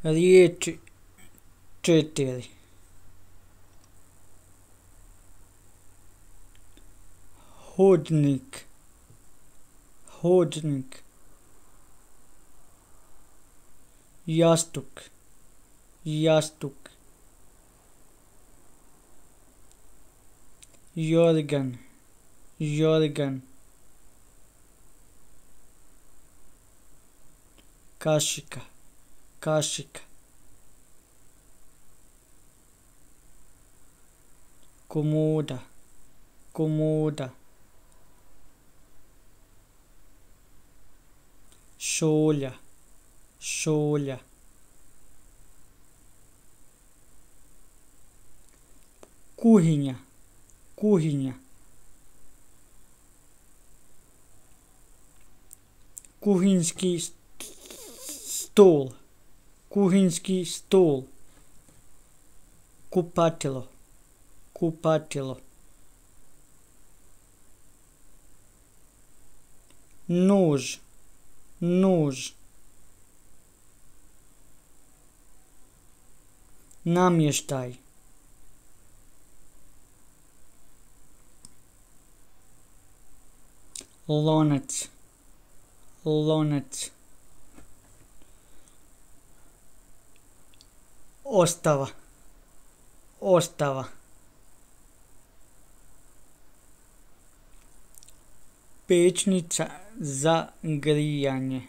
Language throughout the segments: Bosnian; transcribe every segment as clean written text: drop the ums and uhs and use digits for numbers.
Riječi 4. Hodnik, hodnik. Jastuk, jastuk. Jorgan, jorgan. Kašika, kašika. Komoda, komoda. Šolja, šolja. Kuhinja, kuhinja. Kuhinjski stol, kuhinjski stol. Kupatilo, kupatilo. Nož, nož. Namještaj, lonac, lonac. Ostava, ostava. Pečnica za grijanje.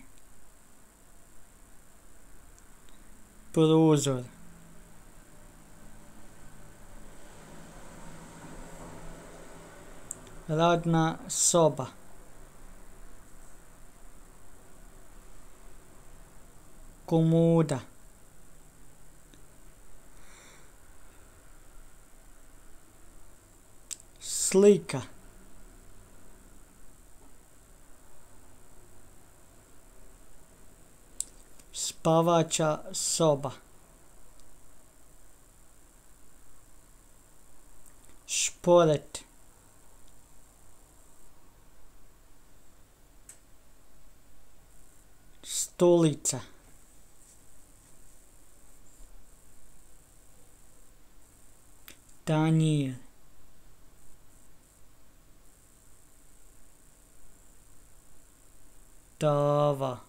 Prozor, radna soba. Komoda, slika. Spavača soba. Šporet, stolica. Tanjir, tava.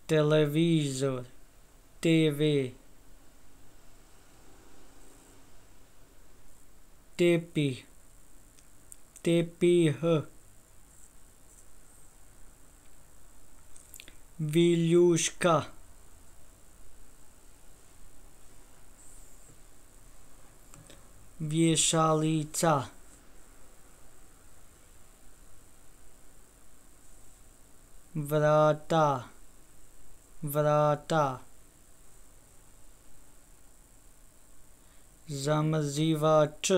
Televizor, TV. Tepih, tepih. Viljuška, vješalica. Vrata, vrata. Zamrzivač,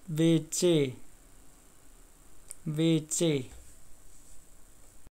WC, WC.